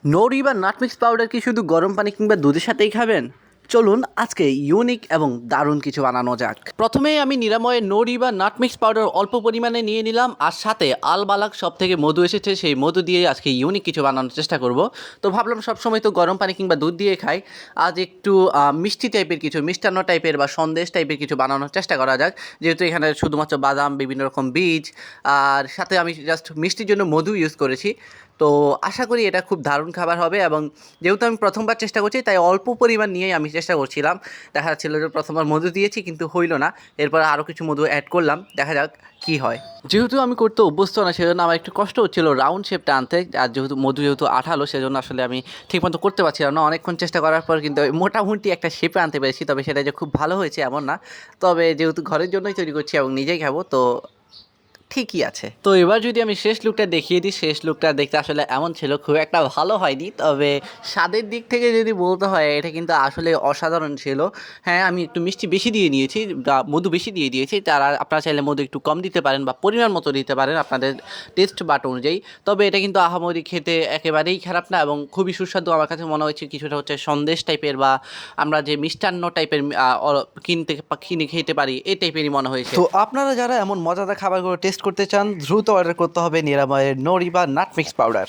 নড়ি বা nut mix powder কি শুধু গরম পানি কিংবা দুধের সাথেই খাবেন? চলুন আজকে ইউনিক এবং দারুণ কিছু বানানো যাক। প্রথমেই আমি নিরাময়ের নড়ি বা নাট মিক্স পাউডার অল্প পরিমাণে নিয়ে নিলাম, আর সাথে আলবালাক সব থেকে মধু এসেছে, সেই মধু দিয়ে আজকে ইউনিক কিছু বানানোর চেষ্টা করব। তো ভাবলাম সবসময় তো গরম পানি কিংবা দুধ দিয়ে খাই, আজ একটু মিষ্টি টাইপের কিছু, মিষ্টান্ন টাইপের বা সন্দেশ টাইপের কিছু বানানোর চেষ্টা করা যাক। যেহেতু এখানে শুধুমাত্র বাদাম, বিভিন্ন রকম বীজ, আর সাথে আমি জাস্ট মিষ্টির জন্য মধু ইউজ করেছি। তো আশা করি এটা খুব দারুণ খাবার হবে। এবং যেহেতু আমি প্রথমবার চেষ্টা করছি, তাই অল্প পরিমাণ নিয়েই আমি চেষ্টা করছিলাম। দেখা যাচ্ছিল যে প্রথমবার মধু দিয়েছি কিন্তু হইল না, এরপর আরও কিছু মধু অ্যাড করলাম, দেখা যাক কী হয়। যেহেতু আমি করতে অভ্যস্ত না, সেজন্য আমার একটু কষ্ট হচ্ছিল রাউন্ড শেপটা আনতে। আর যেহেতু মধু যেহেতু আঠালো, সেজন্য আসলে আমি ঠিকমতো করতে পারছিলাম না। অনেকক্ষণ চেষ্টা করার পর কিন্তু মোটামুটি একটা শেপে আনতে পেরেছি, তবে সেটা যে খুব ভালো হয়েছে এমন না। তবে যেহেতু ঘরের জন্যই তৈরি করছি এবং নিজেই খাবো, তো ঠিকই আছে। তো এবার যদি আমি শেষ লুকটা দেখিয়ে দিই, শেষ লুকটা দেখতে আসলে এমন ছিল, খুব একটা ভালো হয়নি। তবে স্বাদের দিক থেকে যদি বলতে হয়, এটা কিন্তু আসলে অসাধারণ ছিল। হ্যাঁ, আমি একটু মিষ্টি বেশি দিয়ে নিয়েছি বা মধু বেশি দিয়ে দিয়েছি। তারা আপনারা চাইলে মধু একটু কম দিতে পারেন বা পরিমাণ মতো দিতে পারেন আপনাদের টেস্ট বাট অনুযায়ী। তবে এটা কিন্তু আহামরি খেতে একেবারেই খারাপ না এবং খুবই সুস্বাদু। আমার কাছে মনে হয়েছে কিছুটা হচ্ছে সন্দেশ টাইপের বা আমরা যে মিষ্টান্ন টাইপের কিনে খেতে পারি, এই টাইপেরই মনে হয়েছে। তো আপনারা যারা এমন মজাদার খাবারগুলো টেস্ট করতে চান, দ্রুত অর্ডার করতে হবে নিরাময়ের নড়ি বা নাট মিক্স পাউডার।